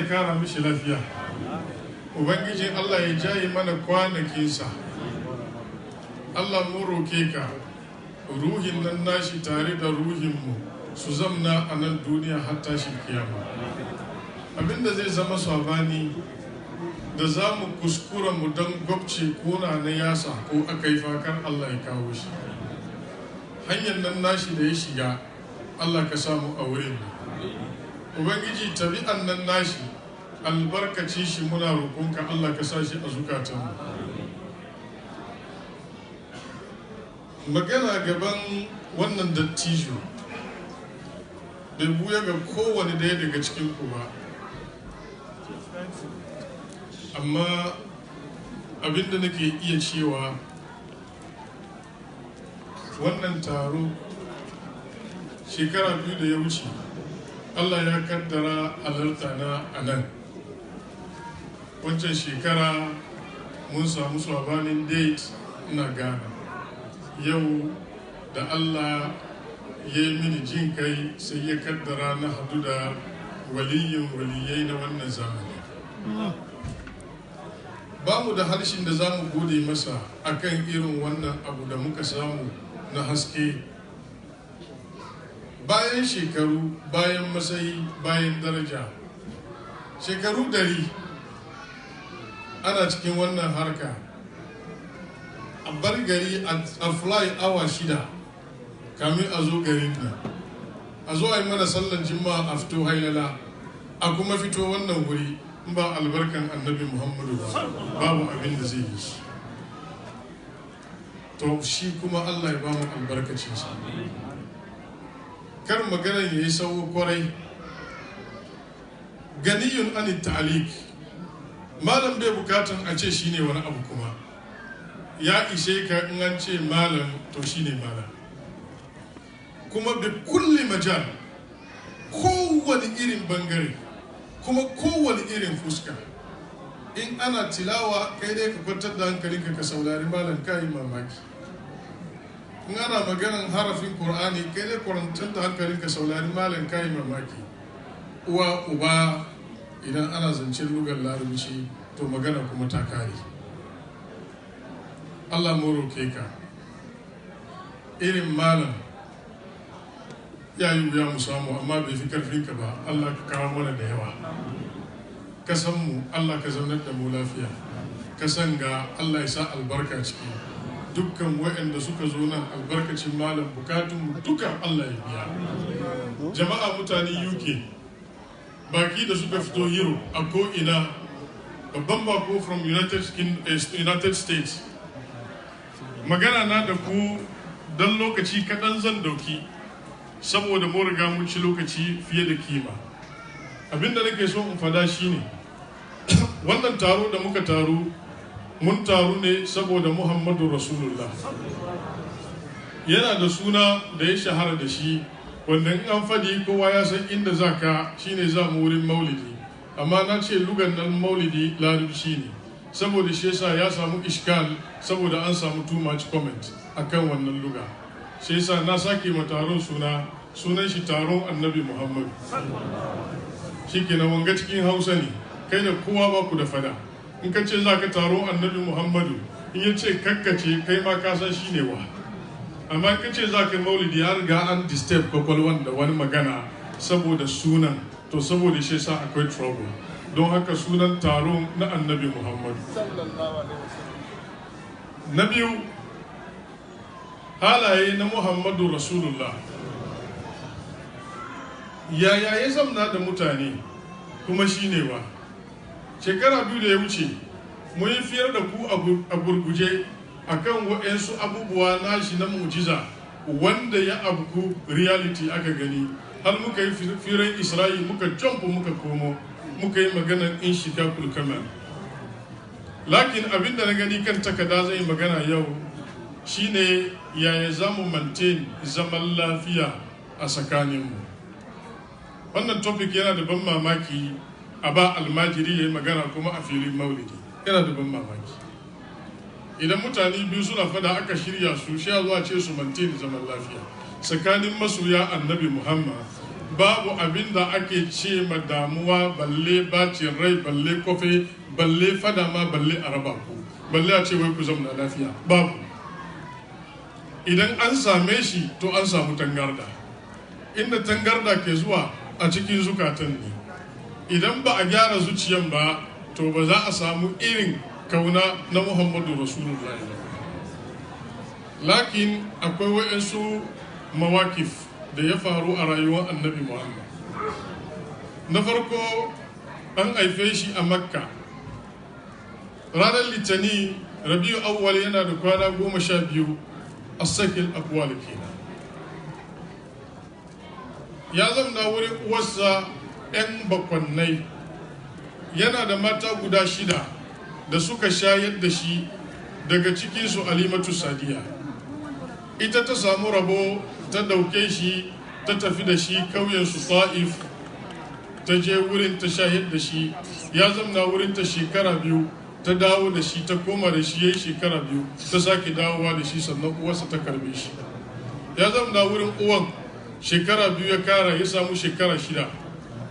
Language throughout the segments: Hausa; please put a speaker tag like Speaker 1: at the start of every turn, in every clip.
Speaker 1: kara mishi lafiya, ubangijin Allah ya jaye mana kwanakinsa. Allah mu roke ka ruhin nan nashi tare da ruhinmu su zamna a nan duniya har tashin kiyama. Abinda zai zama sabani da za mu kuskura mu don gwabce kona na yasa ko aka yi fakar Allah ya kawo shi. Hanyar nan nashi da ya shiga Allah ka samu a wurin. Ubangiji tabi'an nan nashi albarkaci shi muna roƙonka Allah ka sa shi a zukatanmu. Magana gaban wannan dattijo da buya ga kowane daya daga cikin ku ba, amma abinda nake iya cewa wannan taro shekara 2 da ya wuce Allah ya kaddara alerta na a nan. Wancan shekara mun samu sabanin date na Ghana. Yau da Allah ya yi mini jin kai sai ya kaddara na hadu da waliyin waliyai na wannan zamani. Ba mu da harshen da za mu gode masa akan irin wannan abu da muka samu na haske. Bayan shekaru, bayan matsayi, bayan daraja, shekaru 100 ana cikin wannan harka. A bar gari a fly awa 6 kamin a zo garin nan, a zo a yi mana sallan jima'a a fito hailala, a kuma fito wannan wuri in ba albarkan annabi Muhammadu ba, babu abin da zai yi shi. To shi kuma Allah ya ba mu albarkacinsa. Kar magana ya yi sauwa kwarai. Ganiyun an ta'alik, malam bai bukatan a ce shine wani abu kuma. Ya ishe ka in an ce malam to shine malam. Kuma bi kulli majal, kowane irin bangare, kuma kowane irin fuska. In ana tilawa kai dai ka kwantar da hankalinka ka saurari malam ka yi mamaki. In ana maganan harafin Qur'ani kai dai kwantar da hankalinka saurari malam ka yi mamaki. Uwa uba idan ana zancen lugar larabci to magana kuma ta kare. Allah mu roke ka irin malam ya yi wuya mu samu amma bai fi karfinka ba. Allah ka kawo mana da yawa. Ka san mu Allah ka zaunar da mu lafiya. Ka san ga Allah ya sa albarka ciki. Dukkan waɗanda suka zo nan albarkacin malam bukatun mu duka Allah ya biya. Jama'a mutane UK baki da suka fito Europe a ko ina, babban bako from United States. Magana na da ku dan lokaci kaɗan zan dauki saboda mu riga mun ci lokaci fiye da kima. Abinda nake so in fada shine wannan taro da muka taru mun taru ne saboda Muhammadu Rasulullah. Yana da suna da ya shahara da shi wanda in an fadi kowa ya san inda zaka shine za mu wurin maulidi, amma na ce lugan nan maulidi larabci ne saboda shi yasa ya samu iskal saboda an samu too much comment akan wannan luga. Shi yasa na sake ma taron sunan shi taron Annabi Muhammad. Shikenan wanga cikin Hausa ne, kai da kowa ba ku da fada. In ka ce za ka taron Annabi Muhammadu, in ya ce kakkace kai ma ka san shi ne wa. Amma in ka ce za ka maulidi ya riga an disturb kwakwalwan da wani magana saboda sunan, to saboda shi yasa akwai trouble. Don haka sunan taron na Annabi Muhammadu. Na biyu, halaye na Muhammadu Rasulullah. Yaya ya zamna da mutane kuma shi ne wa. Shekara 2 da ya wuce mun yi fiyar da ku a gurguje akan waɗansu abubuwa nashi na mu'jiza wanda ya abku reality aka gani, har muka yi firar Isra'i muka jump muka komo muka yi maganar in shikakul kamal. Lakin abinda na gani kan takada zai magana yau shine yaya za mu maintain zaman lafiya a tsakaninmu. Wannan topic yana da ban mamaki a ba almajiri ya yi magana kuma a filin maulidi, yana da ban mamaki. Idan mutane biyu suna fada aka shirya su shi zuwa ce su maintain zaman lafiya tsakanin masoya Annabi Muhammad babu abin da ake ce ma damuwa balle bacin rai balle kofe balle fada ma balle araba ku balle a ce wai ku zauna lafiya babu. Idan an same shi to an samu tangarda, inda tangarda ke zuwa a cikin zukatan ne. Idan ba a gyara zuciyan ba to ba za a samu irin kauna na Muhammadu Rasulullahi ba. Lakin akwai waɗansu mawakif da ya faru a rayuwar annabi Muhammad. Na farko an haife shi a Makka ranar Litani Rabi'u Awwal yana da kwana 12 a sakil akwal kenan. Ya zamna wurin uwarsa 'yan bakwannai, yana da mata guda 6 da suka shayar da shi, daga cikinsu Alimatu Sadiya. Ita ta samu rabo ta dauke shi ta tafi da shi kauyensu Ta'if, ta je wurin ta shayar da shi. Ya zamna wurin ta shekara 2, ta dawo da shi, ta koma da shi yayi shekara 2, ta sake dawowa da shi, sannan uwarsa ta karbe shi. Ya zamna wurin uwan shekara 2 ya kara, ya samu shekara 6.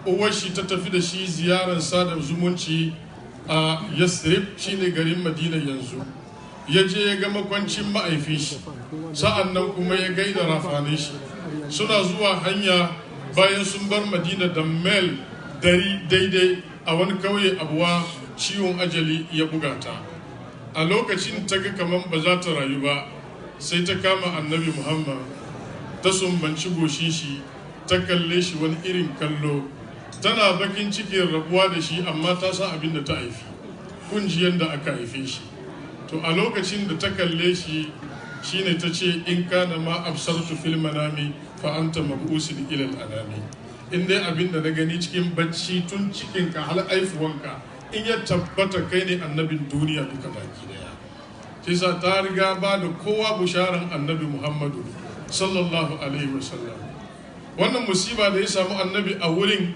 Speaker 1: Uwar shi ta tafi da shi ziyarar sada zumunci a Yasrib, shine garin Madina yanzu. Ya je ya ga makwancin ma'aifin shi, sa'an nan kuma ya gaida rafanin shi. Suna zuwa hanya bayan sun bar Madina da mil 100 daidai a wani kauye Abuwa, ciwon ajali ya buga ta. A lokacin ta ga kamar ba za ta rayu ba, sai ta kama annabi Muhammad, ta sumbanci goshin shi, ta kalle shi wani irin kallo. Tana bakin cikin rabuwa da shi, amma ta san abin da ta haifi, kunjiyar da aka haife shi. To a lokacin da ta kalle shi shine ta ce, in kana ma absartu fil manami fa anta mabusul ila al-anami. In dai abin da na gani cikin bacci tun cikin ka hal aifuwanka, in ya tabbata kai ne annabin duniya duka baki daya. Sai sa ta riga ba da kowa busharan annabi Muhammadu sallallahu alaihi wasallam. Wannan musiba da ya samu annabi a wurin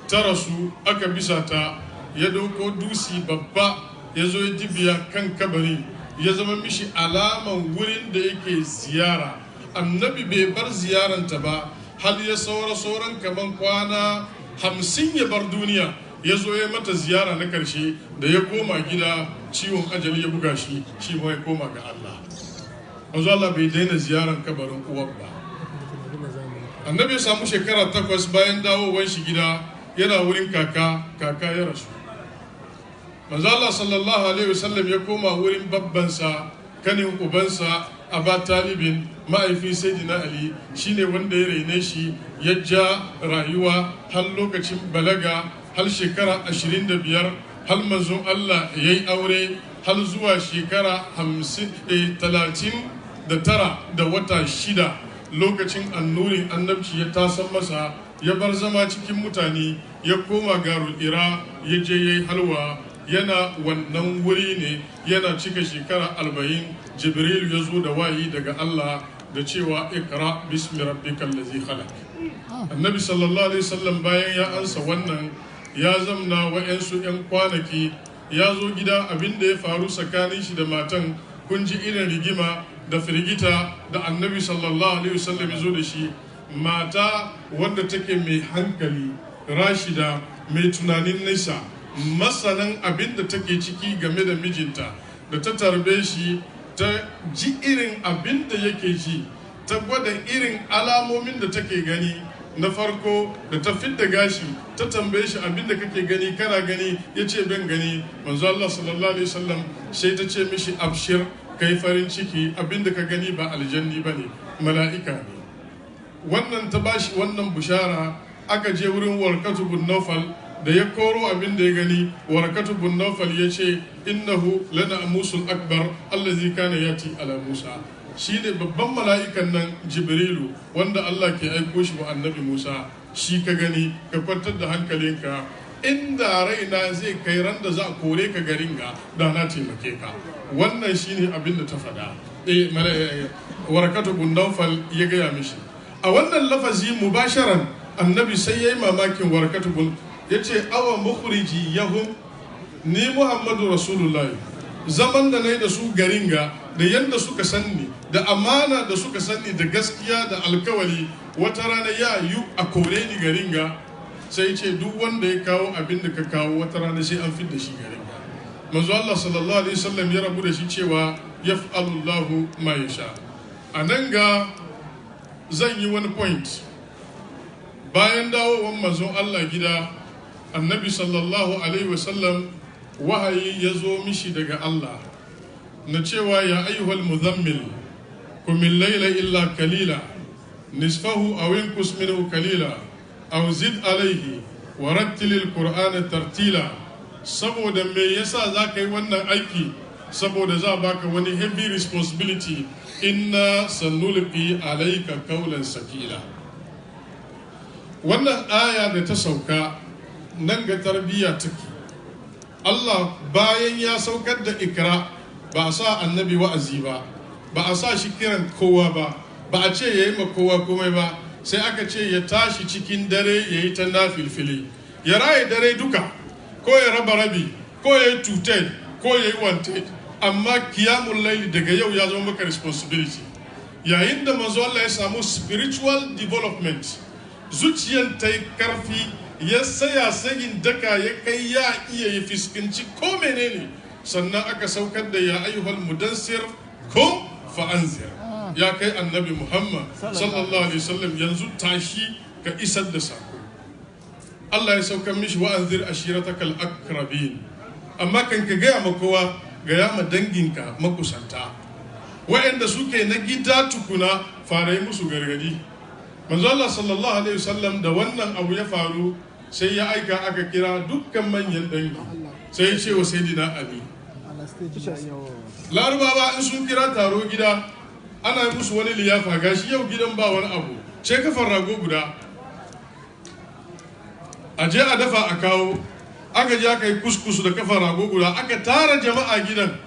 Speaker 1: ta rasu, aka bisa ta, ya dauko dusi babba ya zo ya jibiya kan kabari, ya zama mishi alaman wurin da yake ziyara. Annabi bai bar ziyaranta ba har ya sauran kaman kwana 50 ya bar duniya. Ya zo ya mata ziyara na karshe, da ya koma gida ciwon ajali ya buga shi, shi ma ya koma ga Allah. Manzo Allah bai daina ziyaran kabarin uwar ba. Annabi ya samu shekara 8 bayan dawowar shi gida, yana wurin kaka ya rasu. Manzo Allah sallallahu alaihi wasallam ya koma wurin babbansa, kanin ubansa Aba Talibin, ma'aifin Sayyidina Ali, shine wanda ya raine shi, ya ja rayuwa har lokacin balaga, har shekara 25, har manzon Allah yayi aure, har zuwa shekara 39 da wata 6, lokacin annurin annabci ya tasan masa, ya bar zama cikin mutane, ya koma garul Ira, ya je yayi halwa. Yana wannan wuri ne, yana cika shekara 40, Jibril ya zo da wayi daga Allah da cewa ikra bismi rabbikal ladzi khalaq. Annabi sallallahu alaihi wasallam bayan ya ansa wannan, ya zamna wa'ansu 'yan kwanaki, ya zo gida. Abin da ya faru tsakanin shi da matan, kun ji irin rigima da firgita da annabi sallallahu alaihi wasallam ya zo da shi. Mata wanda take mai hankali, rashida, mai tunanin nisa, masanan abin da take ciki game da mijinta, da ta tarbe shi, ta ji irin abin da yake ji, ta gwada irin alamomin da take gani. Na farko da ta fidda gashi, ta tambaye shi abin da kake gani, kana gani? Ya ce ban gani. Manzo Allah sallallahu alaihi wasallam sai ta ce mishi, abshir, kai farin ciki, abin da ka gani ba aljanni bane, mala'ika ne. Wannan ta bashi wannan bushara. Aka je wurin Warqatu bin Nawfal, da ya koro abin da ya gani. Warqatu bin Nawfal ya ce, innahu lana musul akbar allazi kana yati ala Musa. Shi ne babban mala'ikan nan Jibrilu, wanda Allah ke aiko shi wa annabi Musa. Shi ka gani, ka kwantar da hankalinka. Inda raina zai kai ran da za a kore ka garin ga, da na taimake ka. Wannan shi ne abin da ta faɗa. Warqatu bin Nawfal ya gaya mishi. A wannan lafazi mubasharan, annabi sai ya yi mamakin Warqatu bin, ya ce, awa mukhriji yahum, ni Muhammadu Rasulullahi, zaman da na yi da su garin ga da yanda suka sanni da amana da suka sanni da gaskiya da alkawali wata rana ya yi a kore ni garin ga sai ce duk wanda ya kawo abin da ka kawo wata rana sai an fidda shi garin ga manzo Allah sallallahu alaihi wasallam ya rabu da shi cewa yaf'alullahu ma yasha. A nan ga zan yi wani point bayan dawowar manzon Allah gida annabi sallallahu alaihi wasallam wahayi ya zo mishi daga Allah na cewa ya ayyuhal muzammil kumil layla illa kalila nisfahu aw inqus minhu kalila aw zid alayhi wa rattilil qur'ana tartila. Saboda me yasa zaka yi wannan aiki? Saboda za baka wani heavy responsibility. Inna sanulqi alayka qawlan sakila. Wannan aya da ta sauka nan ga tarbiyya take. Allah bayan ya saukar da ikra ba a sa annabi wa'azi ba, ba a sa shi kiran kowa ba, ba a ce ya yi ma kowa komai ba, sai aka ce ya tashi cikin dare ya yi ta nafilfili, ya raye dare duka, ko ya raba rabi, ko ya yi tuted, ko ya yi wanted, amma kiyamun laili daga yau ya zama maka responsibility. Yayin da manzo Allah ya samu spiritual development, zuciyar ta yi karfi, ya saya sayin daka ya kai ya iya yi fiskanci ko menene, sannan aka saukar da ya ayyuhal mudassir ko fa'anzir. Ya kai annabi Muhammad sallallahu alaihi wasallam yanzu tashi ka isar da sako. Allah ya saukar mishi wa'anzir ashiratakal akrabin. Amma kan ka gaya ma kowa, gaya ma danginka makusanta, wa'anda suke na gida tukuna fara yi musu gargadi. Manzo Allah sallallahu alaihi wasallam da wannan abu ya faru sai ya aika aka kira dukkan manyan dangi, sai ya ce wa sayyidina Ali, Larabawa in sun kira taro gida ana musu wani liyafa, gashi yau gidan ba wani abu, ce kafar rago guda a je a dafa a kawo. Aka je aka yi kuskus da kafar rago guda, aka tara jama'a gidan.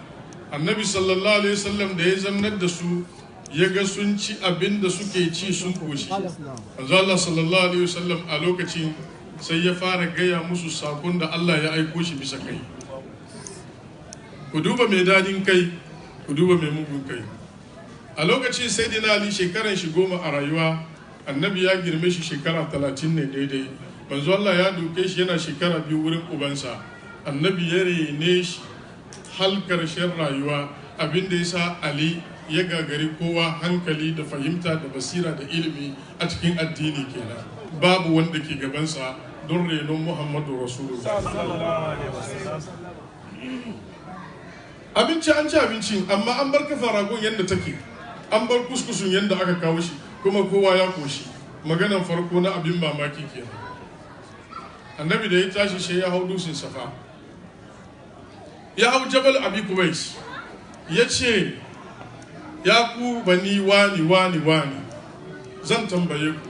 Speaker 1: Annabi sallallahu alaihi wasallam da ya zamnar da su ya ga sun ci abin da suke ci sun koshi. Manzo Allah sallallahu alaihi wasallam a lokacin sai ya fara gaya musu sakon da Allah ya aiko shi bisa kai. Ku duba mai dadin kai, ku duba mai mugun kai. A lokacin sayyidina Ali shekaran shi 10 a rayuwa, annabi ya girme shi shekara 30 ne daidai. Manzo Allah ya duke shi yana shekara 2 wurin ubansa. Annabi ya rene shi har karshen rayuwa, abinda ya sa Ali ya gagari kowa hankali da fahimta da basira da ilimi a cikin addini kenan. Babu wanda ke gabansa don renon Muhammadu Rasulullah. Abinci an ci abinci, amma an bar kafa ragon yadda take, an bar kuskusun yadda aka kawo shi, kuma kowa ya koshi. Maganan farko na abin mamaki kenan. Annabi da ya tashi shi ya hau dusin Safa, ya hau Jabal Abi Kubais, ya ce, ya ku bani wani, zan tambaye ku,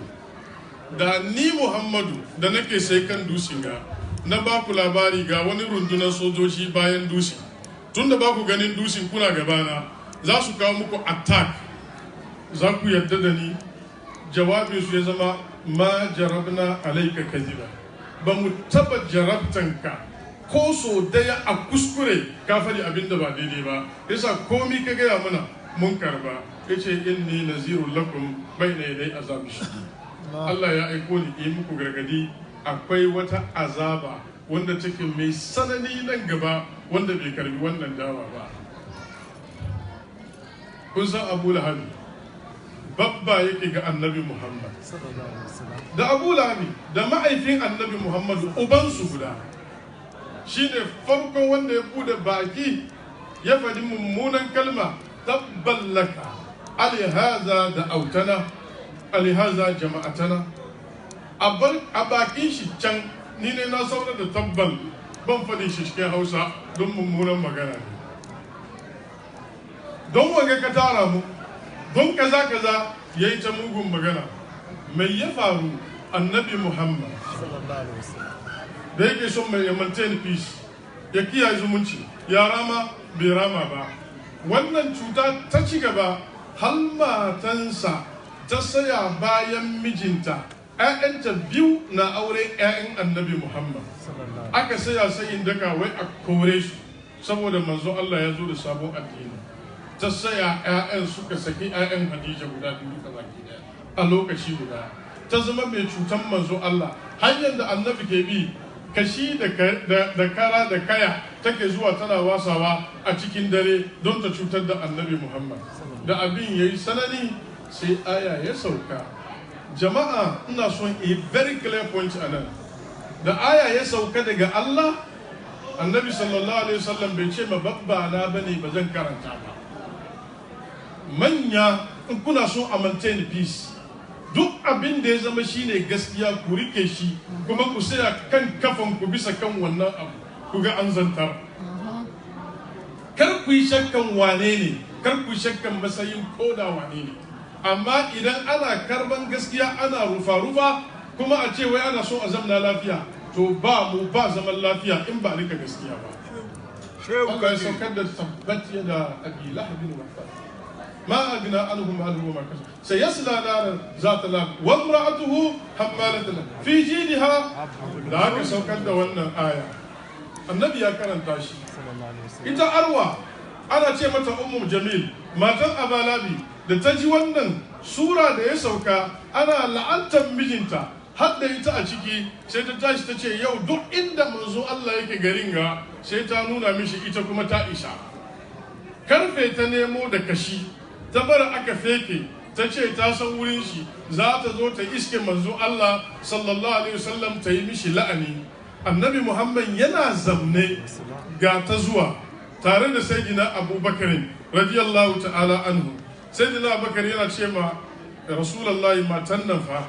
Speaker 1: da ni Muhammadu da nake sai kan dusin ga, na ba ku labari ga wani rundunar sojoji bayan dusi. Tunda ba ku ganin dusin kuna gabana, za su kawo muku attack, za ku yarda da ni? Jawabinsu ya zama, ma jarabna alaika kaziba, ba mu taba jarabtanka ko so daya a kuskure ka faɗi abin da ba daidai ba, yasa komi ka gaya mana mun karba. Yace inni nazirul lakum bayna yaday azabi shadid. Allah ya aiko ni yi muku gargadi, akwai wata azaba wanda take mai sanani nan gaba wanda bai karbi wannan dawa ba. Kun san Abu Lahab babba yake ga Annabi Muhammad, da Abu Lahab da ma'aifin Annabi Muhammad ubansu guda. Shine farkon wanda ya bude baki ya faɗi mummunan kalma, tabballaka alihaza da autana, alihaza jama'atana. A bakin shi can, ni ne na saurar da tabbal, ban faɗi shi cikin Hausa don mummunan magana ne. Don wage ka tara mu, don kaza ya yi ta mugun magana. Mai ya faru? Annabi Muhammad da yake son mai maintain peace, ya kiyaye zumunci, ya rama bai rama ba. Wannan cuta ta ci gaba, har matansa ta saya bayan mijinta, 'ya'yanta 2 na aure 'ya'yan Annabi Muhammad. Aka saya sayin daka wai a kore su, saboda manzo Allah ya zo da sabon addini. ta saya 'ya'yan suka saki 'ya'yan Khadija guda biyu duka baki daya a lokaci guda. Ta zama mai cutan manzo Allah. Hanyar da annabi ke bi kashi da kara da kaya take zuwa tana wasawa a cikin dare don ta cutar da annabi Muhammad. Da abin yayi sanani sai aya ya sauka. Jama'a ina son a very clear point anan. Da aya ya sauka daga Allah, annabi sallallahu alaihi wasallam bai ce ma babba na bane ba zan karanta ba. Manya in kuna so a maintain peace, duk abin da ya zama shine gaskiya ku rike shi kuma ku saya kan kafan ku bisa kan wannan abu ku ga an zantar. Kar ku yi shakkan wane ne, kar ku yi shakkan matsayin koda wane ne. Amma idan ana karban gaskiya ana rufa-rufa kuma a ce wai ana so a zamna lafiya, to ba mu ba zaman lafiya in ba rika gaskiya ba. Allah ya saukar da tabbat da Abi Lahab bin Wahab. ما أغنى عنه ماله وما كسب سيصلى نارا ذات لهب وامرأته حمالة الحطب في جيدها ذاك سوكر da wannan aya annabi ya karanta shi. Ita Arwa ana ce mata Ummu Jamil matan Abalabi da ta ji wannan sura da ya sauka ana la'antar mijinta har da ita a ciki sai ta tashi ta ce yau duk inda manzo Allah yake garin ga sai ta nuna mishi ita kuma ta isa. Karfe ta nemo da kashi ta bar aka feke ta ce ta san wurin shi za ta zo ta iske manzo Allah sallallahu alaihi wasallam ta yi mishi la'ani. Annabi Muhammad yana zamne ga ta zuwa tare da sayyidina Abubakar radiyallahu ta'ala anhu. Sayyidina Abubakar yana ce ma Rasulullahi matan nan fa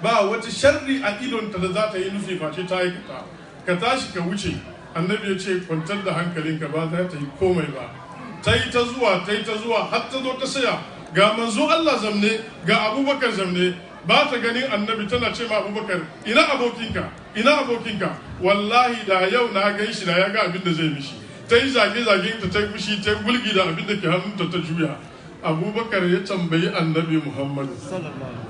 Speaker 1: ba wata sharri a idonta da za ta yi nufi face ta aikata, ka tashi ka wuce. Annabi ya ce kwantar da hankalinka ba za ta yi komai ba. Ta yi ta zuwa har ta zo ta saya ga manzo Allah zamne ga Abubakar zamne ba ta ganin annabi tana ce ma Abubakar ina abokinka wallahi da yau na gan shi da ya ga abin da zai mishi. Ta yi zage-zagen ta yi fushi ta gulgi da abin da ke hannunta ta juya. Abubakar ya tambayi annabi Muhammadu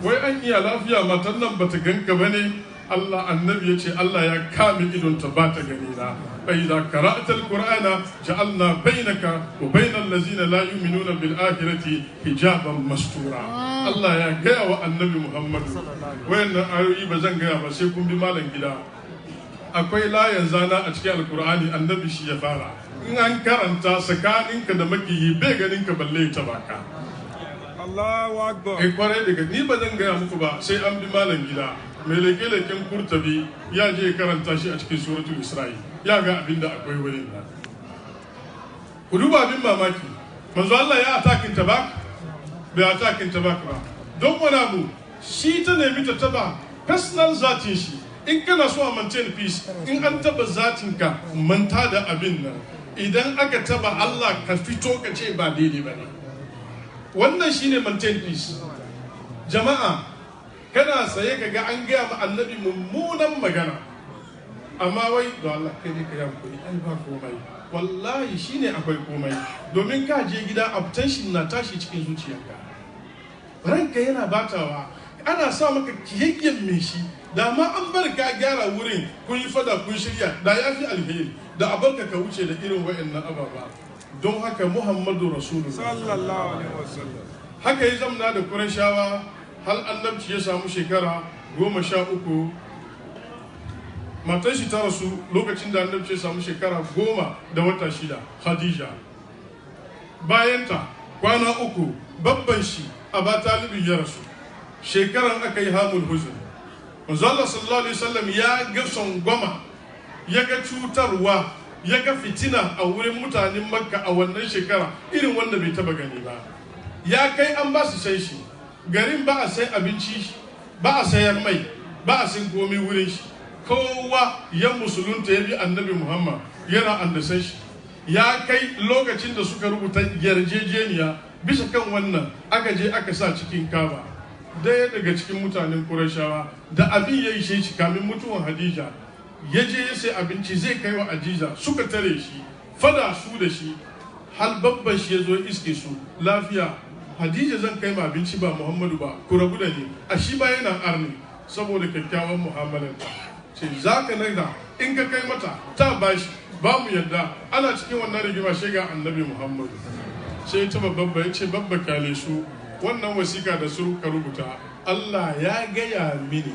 Speaker 1: wai an iya lafiya matan nan bata ganka bane? Allah annabi ya ce Allah ya kame idonta ba ta gani na. فإذا قرأت القرآن جعلنا بينك وبين الذين لا يؤمنون بالآخرة حجابا مستورا. الله يا جاء والنبي محمد وين أيوي بزن جاء بس يكون بمالن كده. أقول لا ينزانا أشكال القرآن النبي شيء فارا. إن أنكر أنت سكان إنك دمكي بيجن إنك بلي تباكا. الله أكبر. إقرأ ديك ني بزن جاء مكوبا سي أم بمالن كده. Meleke-leken Kurtabi ya je karanta shi a cikin suratul Isra'i ya ga abin da akwai wurin nan. Ku duba abin mamaki, manzo Allah ya atakin tabak bai atakin tabak ba. Don wani abu shi ta nemi ta taba personal zatin shi. In kana so a maintain peace, in an taba zatin ka manta da abin nan. Idan aka taba Allah ka fito ka ce ba daidai ba ne. Wannan shine maintain peace. Jama'a kana saye ka ga an gaya ma annabi mummunan magana amma wai da Allah kai ne ka yi hankali ai ba komai wallahi shine akwai komai domin ka je gida attention na tashi cikin zuciyarka ranka yana batawa ana sa maka kiyayyen me shi da ma an bar ka gyara wurin kun yi fada kun shirya da yafi alheri da abarka ka wuce da irin wayannan ababa don haka Muhammadu Rasulullah sallallahu alaihi wasallam haka ya zamna da Qurayshawa hal annabci ya samu shekara 13. Matan shi ta rasu lokacin da annabci ya samu shekara 10 da wata 6 Khadija. Bayanta kwana 3 babban shi Aba Talib ya rasu. Shekaran aka yi hamul huzn. Manzo Allah sallallahu alaihi wasallam ya ga songoma, ya ga cutarwa, ya ga fitina a wurin mutanen Makka a wannan shekara irin wanda bai taba gani ba. Ya kai an ba su sai shi. Garin ba a sai abinci, ba a sayar mai, ba a sin komai wurin shi. Kowa ya musulunta ya bi annabi Muhammad yana andasan shi. Ya kai lokacin da suka rubuta yarjejeniya bisa kan wannan aka je aka sa cikin Kaaba. Daya daga cikin mutanen Qurayshawa da abin ya yi shi kamin mutuwan Hadija ya je ya sai abinci zai kai wa Ajiza suka tare shi fada su da shi hal babban shi ya zo iske su lafiya. Hadija zan kai ma abinci ba Muhammadu ba ku rabu da ni a shi ba yana arni saboda kyakkyawan mu'amalar ce za ka naida in ka kai mata ta bashi ba mu yadda ana cikin wannan rigima shi ga annabi Muhammadu sai ta babba ya ce babba kyale su wannan wasika da su ka rubuta Allah ya gaya mini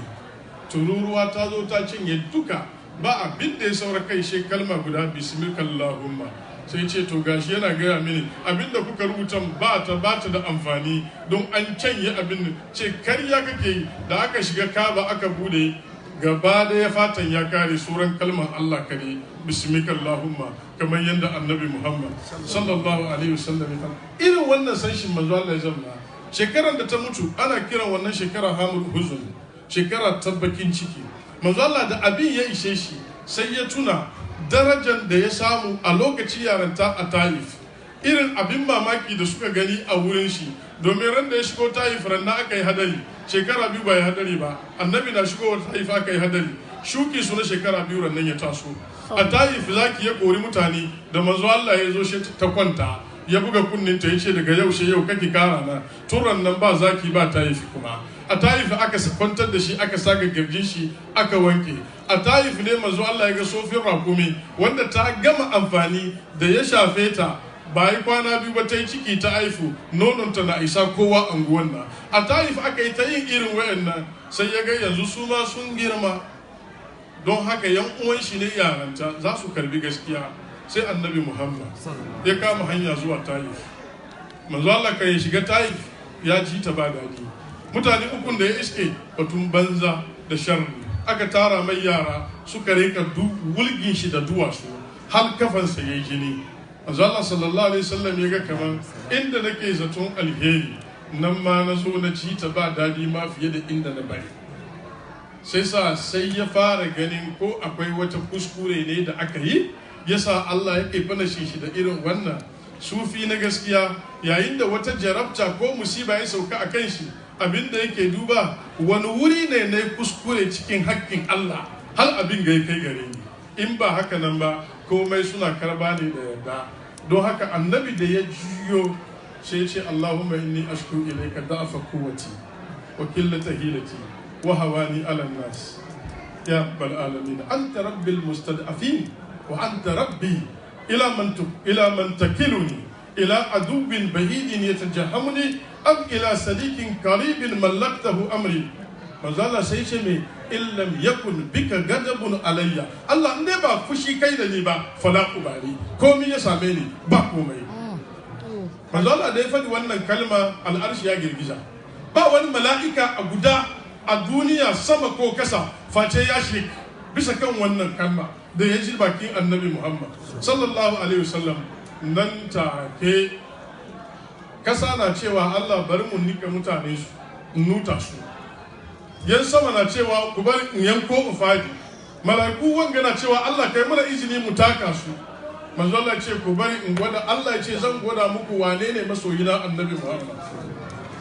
Speaker 1: tururuwa ta zo ta cinye duka ba abin da ya saura kai shi kalma guda bismillahumma sai ce to gashi yana gaya mini abin da kuka rubuta ba ta da amfani don an canye abin ce karya kake yi da aka shiga kaba aka bude gaba da ya fatan ya kare suran kalmar Allah kare bismillahumma kamar yadda annabi Muhammad sallallahu alaihi wasallam ya fara irin wannan sanshin manzo Allah ya zama shekarar da ta mutu ana kiran wannan shekara hamul huzun shekara ta bakin ciki manzo Allah da abin ya ishe shi sai ya tuna darajar da ya samu a lokacin yaranta a Taif irin abin mamaki da suka gani a wurin shi domin ran da ya shigo Taif ran na aka yi hadari shekara 2 ba ya hadari ba annabi na shigo Taif aka yi hadari shuki su na shekara 2 ran nan ya taso a Taif zaki ya kori mutane da manzo Allah ya zo shi ta kwanta ya buga kunnin ta yace daga yau shi yau kake kara na turan nan ba zaki ba Taif kuma a Taif aka kwantar da shi aka saka girjin shi aka wanke a Taif ne manzo Allah ya ga sofin rakumi wanda ta gama amfani da ya shafe ta ba yi kwana 2 ba ta yi ciki ta haifu nononta na isa kowa anguwan nan a Taif aka yi ta yin irin wayannan sai ya ga yanzu su ma sun girma don haka yan uwan shi ne yaranta za su karbi gaskiya sai annabi Muhammad ya kama hanya zuwa Taif manzo Allah kan ya shiga Taif ya ji ta ba dadi mutane ukun da ya iske batun banza da sharri aka tara mai yara suka rika wulgin shi da duwatsu har kafansa yayi jini manzo Allah sallallahu alaihi wasallam ya ga kaman inda nake zaton alheri nan ma na zo na ci ta ba dadi ma fiye da inda na bari sai ya fara ganin ko akwai wata kuskure ne da aka yi yasa Allah yake fana shi da irin wannan sufi na gaskiya yayin da wata jarabta ko musiba ya sauka a kan shi abinda yake duba wani wuri ne na kuskure cikin haƙƙin Allah har abin ga ya kai gare ni in ba haka nan ba komai suna karba ne da yarda don haka annabi da ya juyo sai ce Allahumma inni ashku ilayka da'fa quwwati wa qillata hilati wa hawani 'ala an-nas ya rabbal alamin anta rabbil mustad'afin wa anta rabbi ila man takiluni ila aduwwin bahidin yatajahamuni am ila sadiqin qaribin mallaktahu amri manzala sai ce me illam yakun bika gadabun alayya Allah in dai ba fushi kai da ni ba fala ubali komai ya same ni ba komai manzala da ya faɗi wannan kalma al'arshi ya girgiza ba wani mala'ika a guda a duniya sama ko kasa face ya shirk bisa kan wannan kalma da ya ji bakin annabi Muhammad sallallahu alaihi wasallam nan take kasa na cewa Allah bari mu nika mutane su nuta su yan sama na cewa ku bari in yanko ufadi malaiku wanga na cewa Allah kai mana izini mu taka su manzo Allah ce ku bari in gwada Allah ce zan gwada muku wane ne masoyina annabi Muhammad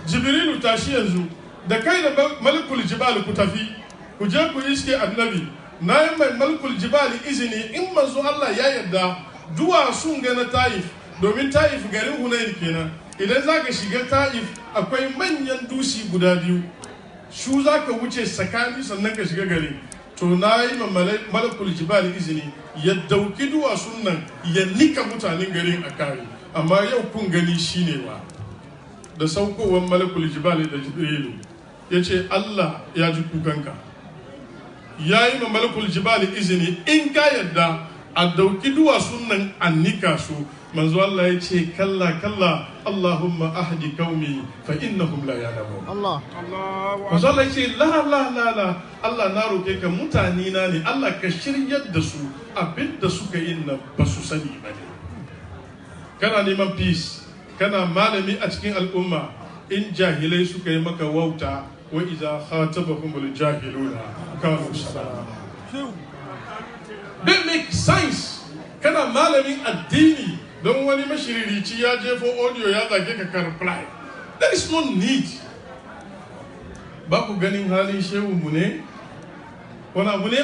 Speaker 1: Jibrilu tashi yanzu da kai da malikul jibal ku tafi ku je ku iske annabi na yi mai malikul jibal izini in manzo Allah ya yarda duwatsun ga na Taif domin Taif garin Hunain kenan idan zaka shiga Taif akwai manyan dusi guda biyu shu zaka wuce tsakani sannan ka shiga gari to na yi ma malikul jibal izini ya dauki duwatsun nan ya nika mutanen garin a kare amma yau kun gani shine wa da saukowar malikul jibal da Jibrilu yace Allah ya ji kukanka ya yi ma malikul jibal izini in ka yadda a dauki duwatsun nan an nika su manzo Allah ya ce kalla Allahumma ahdi qaumi fa innahum la ya'lamun Allah manzo Allah ya ce la Allah na roke ka mutane na ne Allah ka shiryar da su abinda suka yi nan ba su sani ba ne kana neman peace kana malami a cikin al'umma in jahilai suka yi maka wauta wa idza khatabahumul jahiluna kanu salama that makes sense kana malamin addini don wani mashiririci ya jefo audio ya zage ka reply there is no need ba ku ganin halin shehu mu ne wani abu ne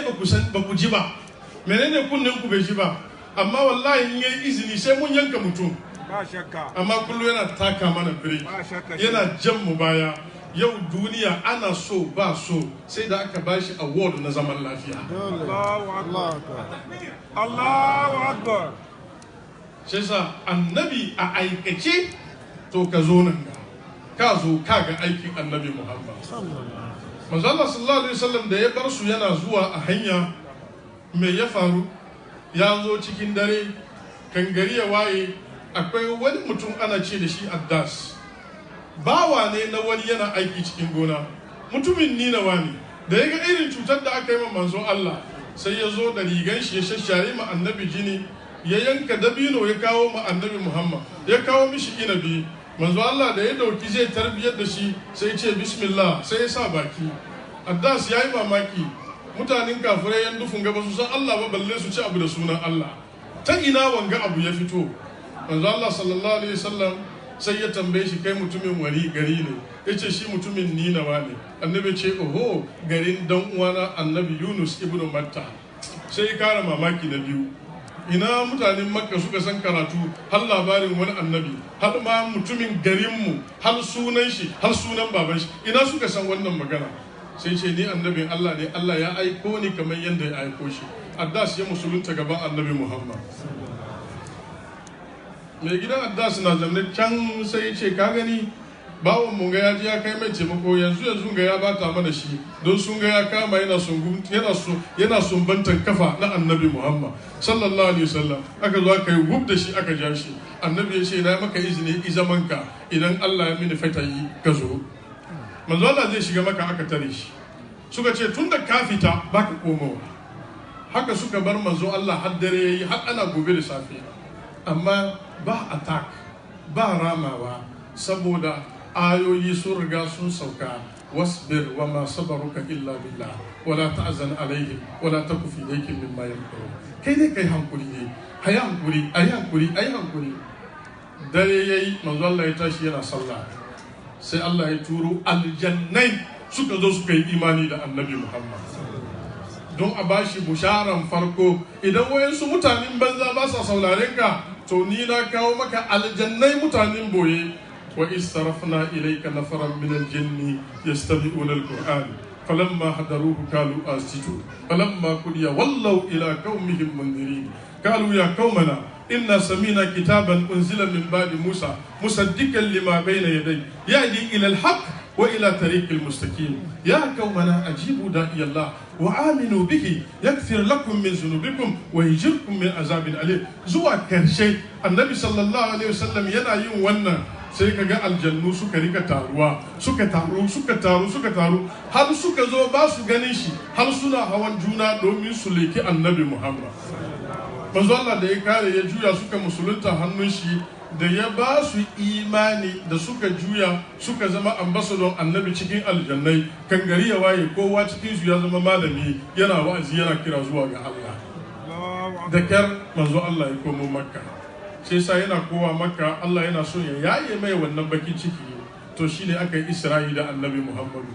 Speaker 1: ba ku ji ba menene kunnen ku bai ji ba amma wallahi in yayi izini sai mun yanka mutum ba shakka amma kullu yana taka mana biri yana jan mu baya yau duniya ana so ba so sai da aka bashi award na zaman lafiya Allahu akbar sai sa annabi a aikace to ka zo nan ka zo ka ga aikin annabi Muhammad. Manzo Allah sallallahu alaihi wasallam da ya bar su yana zuwa a hanya, me ya faru? Ya zo cikin dare, kan gari ya waye, akwai wani mutum ana ce da shi Addas, bawa ne na wani yana aiki cikin gona, mutumin Ninawa ne. Da ya ga irin cutar da aka yi wa manzo Allah, sai ya zo da rigan shi ya shashare ma annabi jini, ya yanka dabino ya kawo ma annabi Muhammad, ya kawo mishi inabi. Manzo Allah da ya dauki zai tarbiyar da shi, sai ce bismillah, sai ya sa baki. Addas ya yi mamaki, mutanen kafirai yan dufin gaba su san Allah ba, balle su ci abu da sunan Allah. Ta ina wanga abu ya fito? Manzo Allah sallallahu alaihi wasallam sai ya tambaye shi, kai mutumin wani gari ne? Ya ce shi mutumin Ninawa ne. Annabi ce oho, garin dan uwana annabi Yunus ibn Matta. Sai ya kara mamaki na biyu, ina mutanen Makka suka san karatu har labarin wani annabi, har ma mutumin garinmu, har sunan shi, har sunan baban shi, ina suka san wannan magana? Sai ce ni annabin Allah ne, Allah ya aiko ni kamar yadda ya aiko shi. Addas ya musulunta gaban annabi Muhammad. Mai gidan Addas na zamne can sai ya ce ka gani bawon mu ga ya ji ya kai mai taimako, yanzu ga ya bata mana shi, don sun ga ya kama yana sumbantar kafa na annabi Muhammad sallallahu alaihi wasallam. Aka zo aka yi gub da shi, aka ja shi. Annabi ya ce na maka izini izamanka, idan Allah ya mini fatayi ka zo. Manzo Allah zai shiga maka, aka tare shi, suka ce tunda ka fita baka komowa. Haka suka bar manzo Allah har dare yayi, har ana gobe da safe, amma ba attack, ba ramawa, saboda ayoyi sun riga sun sauka. wasbir wa ma sabaruka illa billah wala ta'zan alaihim wala taku fi daykin mimma yamkurun. Kai dai kai hankuri ne, ayi hankuri. Dare yayi, manzo Allah ya tashi yana sallah, sai Allah ya turo aljannai suka zo suka yi imani da annabi Muhammad, don a bashi busharan farko. Idan wayansu mutanen banza ba sa sauraren ka, to ni na kawo maka aljannai mutanen boye. wa istarafna ilayka nafaran min aljinni yastami'una alquran falamma hadaruhu qalu ansitu falamma qudiya wallaw ila qaumihim mundirin qalu ya qaumana inna samina kitaban unzila min ba'di musa musaddiqan lima bayna yadayhi yahdi ila alhaq وإلى طريق المستقيم يا قومنا أجيبوا داعي الله وآمنوا به يغفر لكم من ذنوبكم ويجركم من عذاب أليم. زوا كرشي النبي صلى الله عليه وسلم yana yin wannan, sai kaga aljannu suka rika taruwa, suka taru har suka zo ba su ganin shi, har suna hawan juna domin su leki annabi Muhammad. Manzo Allah da ya kare ya juya suka musulunta hannun shi, da ya ba su imani da suka juya suka zama ambasadon annabi cikin aljannai. Kan gari ya waye, kowa cikin su ya zama malami, yana wa'azi, yana kira zuwa ga Allah. Da kyar manzo Allah ya komo Makka, sai sa yana kowa Makka, Allah yana so ya yaye mai wannan bakin ciki. To shine aka yi Isra'i da annabi Muhammadu.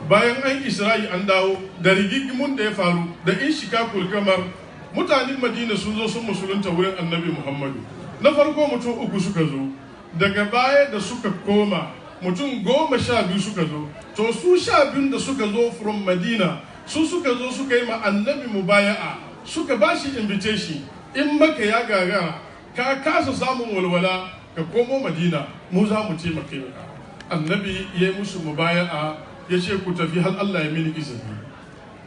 Speaker 1: Bayan an Isra'i an dawo da rigigimun da ya faru da in shikakul kamar, mutanen Madina sun zo sun musulunta wurin annabi Muhammadu. Na farko mutum 3 suka zo, daga baya da suka koma mutum 12 suka zo. To su 12 da suka zo from Madina, su suka zo suka yi ma annabi mubaya'a, suka ba shi invitation, in maka ya gagara ka kasa samun walwala ka komo Madina, mu za mu taimaka maka. Annabi ya yi musu mubaya'a, ya ce ku tafi har Allah ya mini izini.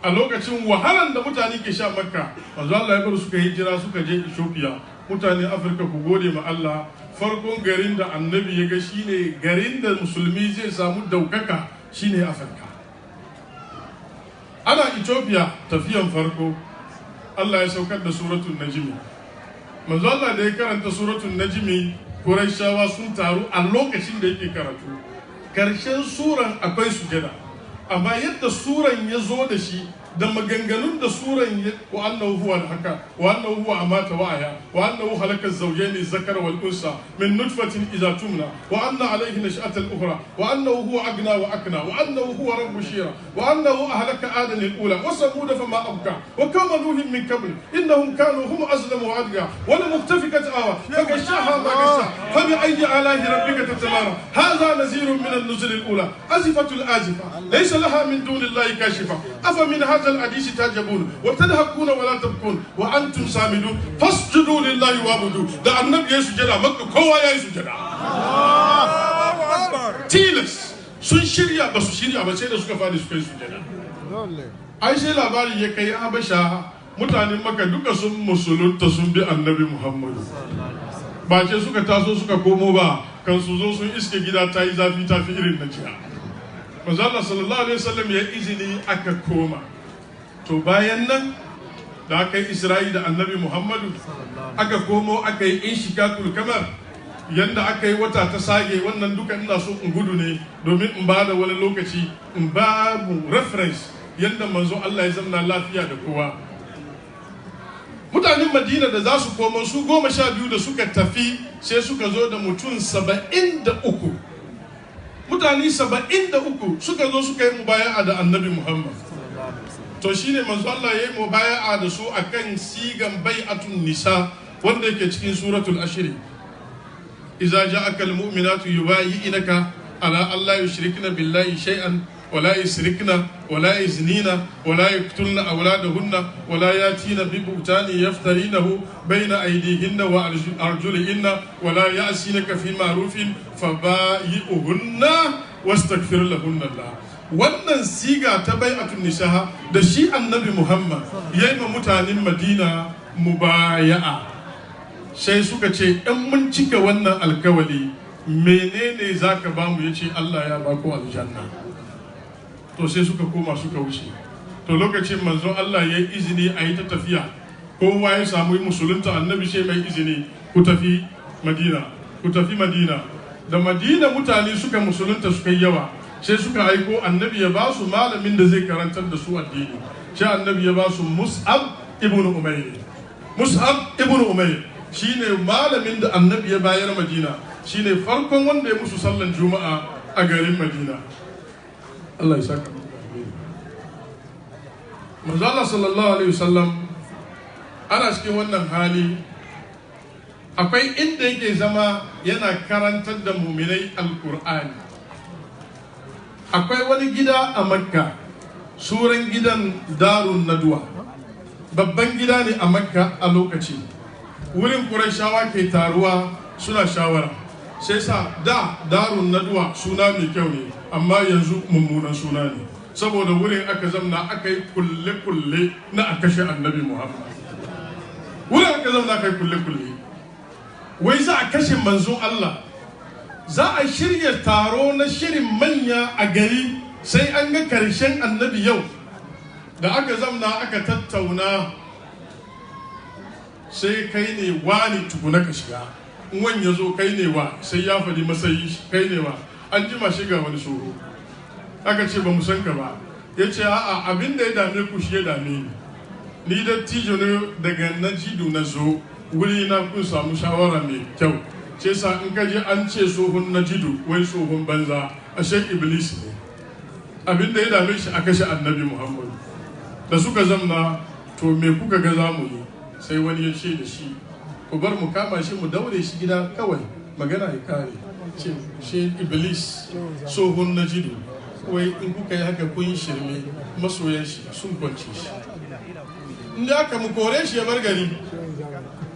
Speaker 1: A lokacin wahalan da mutane ke sha Makka, manzo Allah ya bar suka hijira suka je Ethiopia. Mutanen Afirka ku gode ma Allah, farkon garin da annabi ya ga shine garin da musulmi zai samu daukaka shine Afirka. Ana Ethiopia tafiyan farko, Allah ya saukar da suratul Najmi. Manzo Allah da ya karanta suratul Najmi, Qurayshawa sun taru a lokacin da yake karatu. Karshen suran akwai sujada, amma yadda suran ya zo da shi da maganganun da suran wa annahu huwa al-haka wa annahu huwa amata wa aya wa annahu khalaqa az-zawjayn az-zakara wal unsa min nutfatin idha tumna wa anna alayhi nash'ata al-ukhra wa annahu huwa agna wa akna wa annahu huwa rabbu shira wa annahu ahlaka adan al-ula wa samud fama abqa wa kama nuhin min qabl innahum kanu hum azlamu wa adga wa lam muktafikat awa fagashaha ma gasha fa bi ayyi alahi rabbika tatamara hadha nazirun min an-nuzul al-ula azifatu al-azifa laysa laha min duni allahi kashifa afa min hadha هذا الحديث تعجبون وتضحكون ولا تبكون وأنتم سامدون فاسجدوا لله وعبدوا da annabi ya sujada maka kowa ya yi sujada tilas sun shirya ba su shirya ba sai da suka fadi suka yi sujada ai sai labari ya kai Habasha mutanen Makka duka sun musulunta sun bi annabi Muhammadu ba ce suka taso suka komo ba kan su zo sun iske gida ta yi zafi ta fi irin na jiya manzo Allah sallallahu alaihi wasallam ya izini aka koma to bayan nan da aka yi Isra'i da annabi Muhammadu aka komo aka yi inshikakul kamar yanda aka yi wata ta sage wannan duka ina so in gudu ne domin in ba da wani lokaci in ba mu reference yanda manzo Allah ya zama lafiya da kowa mutanen Madina da za su komo su 12 da suka tafi sai suka zo da mutum 73 mutane 73 suka zo suka yi mubaya'a da annabi Muhammad to shine manzo Allah ya yi mubaya'a da su akan sigan bai'atun nisa wanda yake cikin suratul ashri idza ja'aka almu'minatu yubayyi'unaka ala alla yushrikna billahi shay'an ولا يسرقن ولا يزنين ولا يقتلن أولادهن ولا يأتين ببهتان يفترينه بين أيديهن وأرجلهن ولا يأسينك في معروف فبايئهن واستغفر لهن الله wannan siga ta bai'atun nisaha da shi annabi Muhammad yayi ma mutanen Madina mubaya'a sai suka ce in mun cika wannan alkawali menene zaka bamu yace Allah ya bako aljanna to sai suka koma suka wuce to lokacin manzon Allah ya yi izini a yi ta tafiya kowa ya samu musulunta annabi sai mai izini ku tafi Madina da Madina mutane suka musulunta suka yi yawa sai suka aiko annabi ya ba su malamin da zai karantar da su addini sai annabi ya ba su Mus'ab ibn Umayr shine malamin da annabi ya bayar Madina shine farkon wanda ya musu sallan juma'a a garin Madina Allah ya saka manzo Allah sallallahu alaihi wasallam ana cikin wannan hali akwai inda yake zama yana karantar da mu'minai alqur'ani akwai wani gida a Makka suran gidan Darun Nadwa babban gida ne a Makka a lokaci wurin Qurayshawa ke taruwa suna shawara sai sa da Darun Nadwa suna mai kyau ne amma yanzu mummunan suna ne saboda wurin aka zamna aka yi kulle-kulle na a kashe annabi Muhammad wurin aka zamna aka yi kulle-kulle wai za a kashe manzon Allah za a shirya taro na shirin manya a gari sai an ga karshen annabi yau da aka zamna aka tattauna sai kai ne wani tukuna ka shiga in wani ya zo kai ne wa sai ya faɗi masayi kai ne wa an jima shiga wani tsoro aka ce ba mu san ka ba ya ce a'a abin da ya dame ku shi ya dame ni da tijo ne daga najidu na zo wuri na kun samu shawara mai kyau ce sa in ka je an ce tsohon najidu wai tsohon banza a shek iblis ne abin da ya dame shi a kashe annabi Muhammadu da suka zamna to me kuka ga za mu yi sai wani ya ce da shi ku bar mu kama shi mu daure shi gida kawai magana ya kare ce iblis tsohon najidu wai in kuka yi haka kun yi shirme masoyan shi sun kwance shi inda aka mu kore shi ya bar gari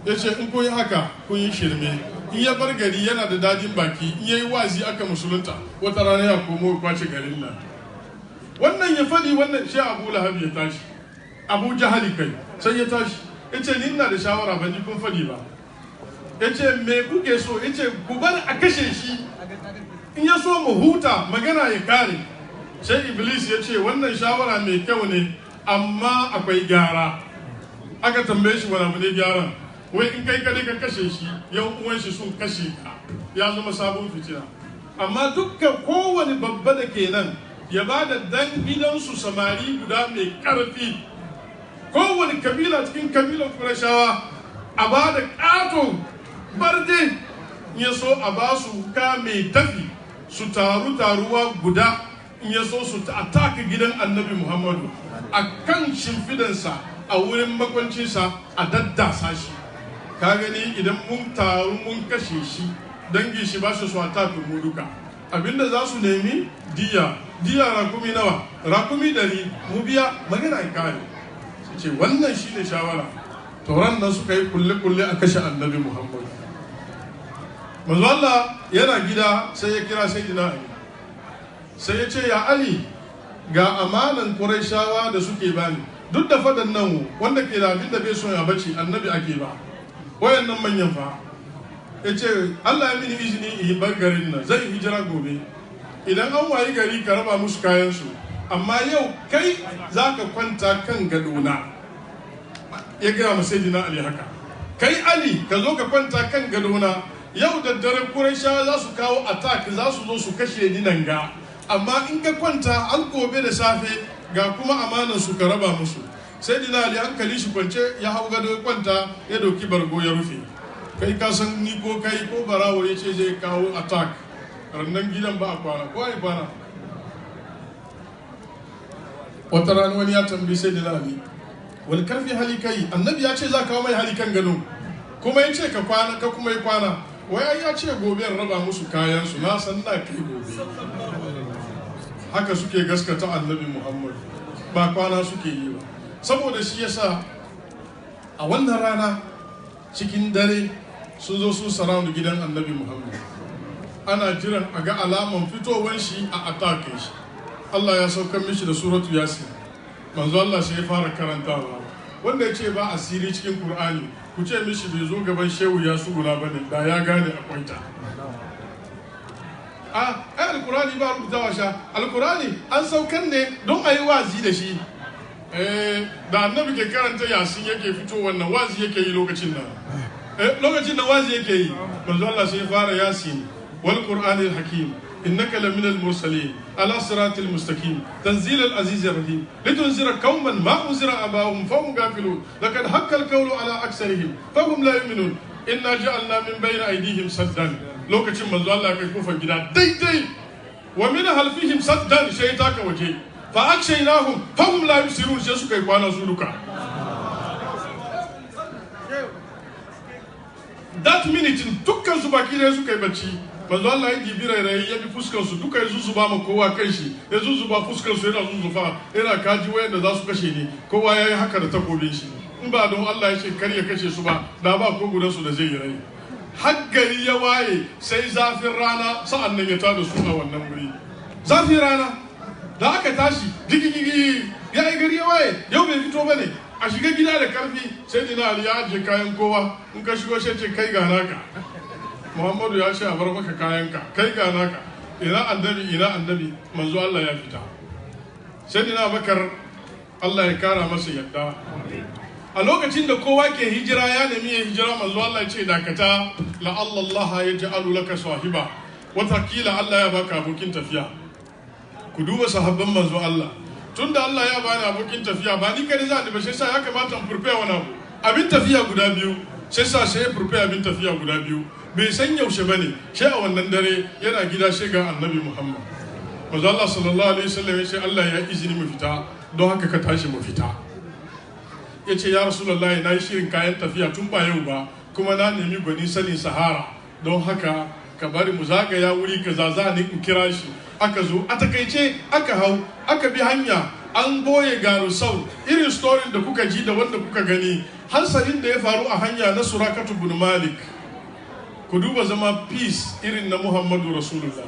Speaker 1: ya ce in kun yi haka kun yi shirme in ya bar gari yana da dadin baki in ya yi wazi aka musulunta wata rana ya komo kwace garin nan wannan ya faɗi wannan shi Abu Lahab ya tashi Abu Jahali kai sai ya tashi ya ce ni ina da shawara ba ni kun faɗi ba ya ce me kuke so ya ce ku bar a kashe shi in ya so mu huta magana ya kare sai iblis ya ce wannan shawara mai kyau ne amma akwai gyara aka tambaye shi wani abu ne gyara wai in kai kadai ka kashe shi yan uwan shi sun kashe ka ya zama sabon fitina amma dukkan kowane babba da ke nan ya ba da dan gidansu samari guda mai karfi kowane kabila cikin kabilan Qurayshawa a ba da ƙato barde ya so a ba su ka mai tafi su taruwa guda in ya so su ataka gidan annabi Muhammadu a kan shimfidansa a wurin makwancinsa a daddasa shi ka gani idan mun taru mun kashe shi dangi shi ba su ataka mu duka abinda za su nemi diya diya rakumi nawa, rakumi 100 mu biya magana kare. Su ce wannan shi ne shawara. Tauran nan suka yi kulle-kulle a kashe annabi Muhammad. Manzo Allah yana gida sai ya kira Sayyidina Ali. Sai ya ce ya Ali ga amanan Qurayshawa da suke bani. Duk da fadan nan wanda ke da abin da bai so ya bace annabi ake ba. Wayannan manyan fa. Ya ce Allah ya mini izini in bar garin nan zai hijira gobe. Idan an wayi gari ka raba musu kayansu. Amma yau kai za ka kwanta kan gadona. Ya gaya ma Sayyidina Ali haka. Kai Ali ka zo ka kwanta kan gadona. Yau da dare Qurayshawa za su kawo attack za su zo su kashe ni nan ga. Amma in ka kwanta an gobe da safe ga kuma amanan su ka raba musu. Sayyidina Ali hankali shi kwance ya hau gado kwanta ya doki bargo ya rufe. Kai ka san ni ko kai ko barawo ya ce zai kawo attack. Rannan gidan ba a kwana ko ai kwana. Wata rana wani ya tambayi Sayyidina Ali wani karfi hali kai annabi ya ce za ka kawo mai hali kan gado kuma ya ce ka kwana ka kuma yi kwana wai ya ce gobe raba musu kayan su na san na kai gobe. Haka suke gaskata annabi Muhammad ba kwana suke yi ba. Saboda shi yasa a wannan rana cikin dare sun zo sun surround gidan annabi Muhammad. Ana jiran a ga alaman fitowar shi a atakin shi. Allah ya saukar mishi da suratu Yasin. Manzo Allah sai ya fara karantawa. Wanda ya ce ba asiri cikin Qur'ani ku ce mishi bai zo gaban shehu ya suguna bane da ya gane akwai ta. Alkurani ba rubutawa sha. Alkurani an saukar ne don a yi wazi da shi. Da annabi ke karanta Yasin yake fito wannan wazi yake yi lokacin nan. Lokacin da wazi yake yi manzo Allah sai ya fara Yasin wal Qur'anil Hakim إنك لمن المرسلين على صراط المستقيم تنزيل العزيز الرحيم لتنذر قوما ما أنذر آباؤهم فهم غافلون لقد حق القول على أكثرهم فهم لا يؤمنون إنا جعلنا من بين أيديهم سدا لو كتشم منذ الله كيكوفا جدا دي ومن خلفهم سدا شيطاك وجه فأغشيناهم فهم لا يبصرون شيء كيكوانا زولوكا. That minute dukkan su baki ne suka yi bacci. Manzo Allah ya gibi rairayi ya bi fuskar su duka ya zuzuba ma kowa kai shi ya zuzuba fuskar su yana zuzufa yana kaji wayanda za su kashe ni kowa yayi haka da takobin shi in ba don Allah ya ce kar ya kashe su ba da ba ko gudan su da zai yi rai har gari ya waye sai zafin rana sa'an nan ya tada su a wannan wuri zafin rana da aka tashi digigigi ya yi gari ya waye yau bai fito bane a shiga gida da karfi sai dina Ali ya aje kayan kowa in ka shigo sai ce kai ga naka Muhammadu ya ce a bar maka kayanka kai ga naka ina annabi manzo Allah ya fita sai dina Bakar Allah ya kara masa yadda a lokacin da kowa ke hijira ya nemi ya hijira manzo Allah ya ce dakata la Allah ya ja'alu laka sahiba watakila Allah ya baka abokin tafiya ku duba sahabban manzo Allah tunda Allah ya bani abokin tafiya ba ni kai za ni ba sai ya kamata in prepare wani abu abin tafiya guda biyu sai prepare abin tafiya guda biyu bai san yaushe bane sai a wannan dare yana gida sai ga annabi Muhammad manzo Allah sallallahu alaihi wasallam ya ce Allah ya izini mu fita don haka ka tashi mu fita yace ya rasulullahi na yi shirin kayan tafiya tun ba yau ba kuma na nemi gwani sanin sahara don haka ka bari mu zagaya wuri kaza za ni in kira shi aka zo a takaice aka hau aka bi hanya an boye garusau irin story da kuka ji da wanda kuka gani hansarin da ya faru a hanya na Surakatu bin Malik ku duba zama peace irin na Muhammadu Rasulullah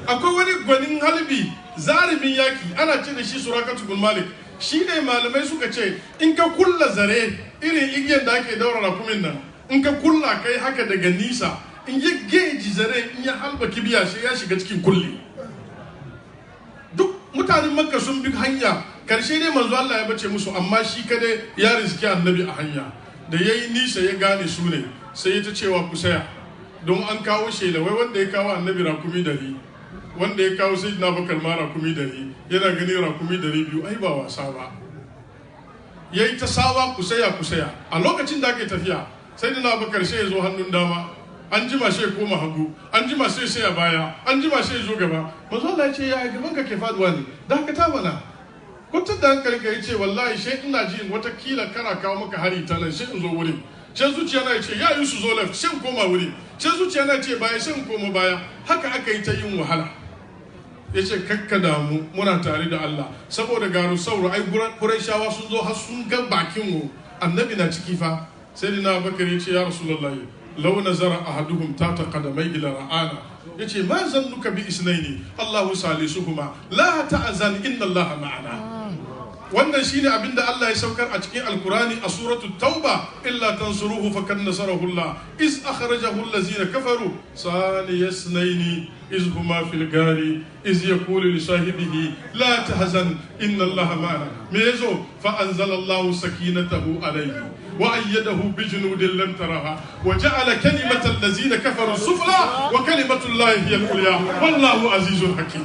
Speaker 1: akwai wani gwanin halbi zarimin yaki ana ce da shi Surakatu bin Malik shi ne malamai suka ce in ka kulla zare irin igiyar da ake daura rakumin nan in ka kulla kai haka daga nisa in yi geji zare in ya halba kibiya shi ya shiga cikin kulli duk mutanen Makka sun bi hanya karshe dai manzo Allah ya bace musu amma shi kadai ya riski annabi a hanya da yayi nisa ya gane su ne sai ya ta cewa ku saya don an kawo shela wai wanda ya kawo annabi rakumi 100 wanda ya kawo sayyidina Bakar ma rakumi 100 yana gani rakumi 200 ai ba wasa ba yayi ta sawa ku saya a lokacin da ake tafiya sayyidina Bakar sai ya zo hannun dama an jima sai koma hagu an jima sai a baya an jima sai zo gaba manzo Allah ya ce ya gaban ka ke faduwa ne da ka ta mana kuntar da hankalin ka yace wallahi sai ina ji wata kila kana kawo maka hari ta nan sai in zo wurin sai zuciya na ce ya yi su zo left sai koma wuri sai zuciya na ce baya sai koma baya haka aka yi ta yin wahala ya ce kakkada mu muna tare da Allah saboda garu sauro ai Qurayshawa sun zo har sun ga bakin mu annabi na ciki fa sai dina Bakar ya ce ya Rasulullahi law nazara ahaduhum tata qadamai ila ra'ana yace ma zannuka bi isnaini Allahu salisuhuma la ta'zan inna Allah ma'ana wannan shine abinda Allah ya saukar a cikin alkurani a suratul tauba illa tansuruhu fakad nasarahu Allah iz akhrajahu allazina kafaru sani yasnaini iz huma fil gari iz yaqulu li sahibihi la tahzan inna Allah ma'ana me yazo fa anzala Allah sakinatahu alayhi wa ayyadahu bi junudin lam taraha wa ja'ala kalimata allazina kafaru sufla wa kalimatu Allah hiya al-ulya wallahu azizun hakim.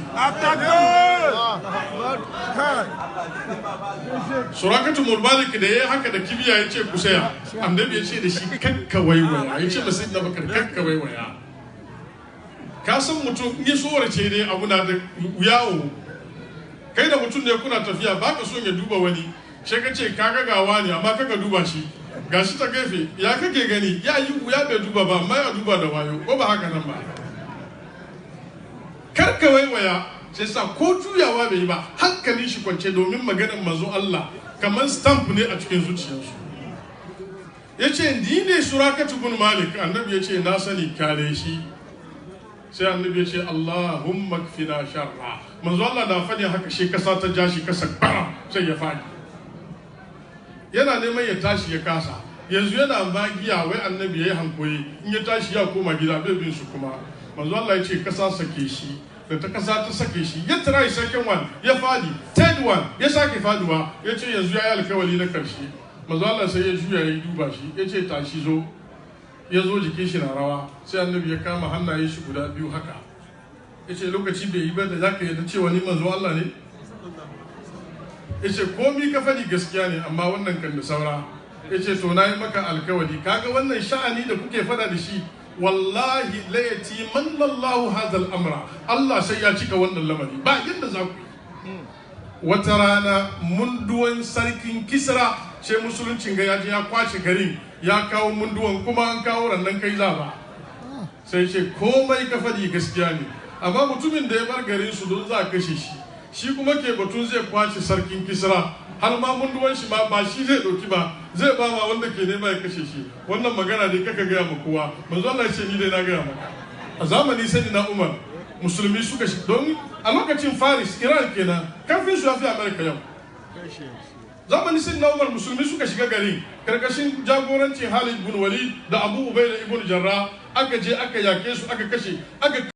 Speaker 1: Surakatu Malik da ya haka da kibiya ya ce ku saya annabi ya ce da shi kakka waiwaya ya ce masu na bakar kakka waiwaya ka san mutum in ya tsorace ne abu na da yawo kai da mutum ne kuna tafiya ba ka son ya duba wani sai ka ce ka gawa ne amma kaka duba shi gashi ta gefe ya kake gani ya yi wuya bai duba ba amma ya duba da wayo ko ba haka nan ba karka waiwaya sai sa ko juyawa bai yi ba hankalin shi kwance domin maganar manzo Allah kamar stamp ne a cikin zuciyarsu ya ce ni ne Surakatu bin Malik annabi ya ce na sani kare shi sai annabi ya ce Allahumma kfina sharra manzo Allah na fadi haka shi kasa ta ja shi kasa bara sai ya fadi yana neman ya tashi ya kasa yanzu yana magiya wai annabi ya yi hankuri in ya tashi ya koma gida bai bin su kuma manzo Allah ya ce kasa sake shi da ta kasa ta sake shi ya try second one ya fadi third one ya sake faduwa ya ce yanzu ya yi alkawali na karshe manzo Allah sai ya juya ya duba shi ya ce tashi zo ya zo jikin shi na rawa sai annabi ya kama hannaye shi guda biyu haka ya ce lokaci bai yi ba da zaka yadda cewa ni manzo Allah ne ya ce komi ka fadi gaskiya ne amma wannan kan da saura ya ce to na yi maka alkawali kaga wannan sha'ani da kuke fada da shi wallahi la yatimanna Allahu hadha al-amra Allah sai ya cika wannan lamari ba yadda za ku wata rana munduwan sarkin Kisra sai musuluncin ga yaji ya kwace garin ya kawo munduwan kuma an kawo rannan kai za ba sai ce komai ka fadi gaskiya ne amma mutumin da ya bar garin su don za a kashe shi kuma ke batun zai kwace sarkin Kisra har ma munduwan shi ma ba shi zai dauki ba zai ba ma wanda ke nema ya kashe shi wannan magana dai kaka gaya ma kowa manzo Allah ya ce ni dai na gaya maka a zamani sai na Umar musulmi suka shi don a lokacin Faris Iran kenan kafin su yafi America yau zamani sai na Umar musulmi suka shiga gari karkashin jagorancin Khalid bin Walid da Abu Ubaida ibn Jarrah aka je aka yake su aka kashe aka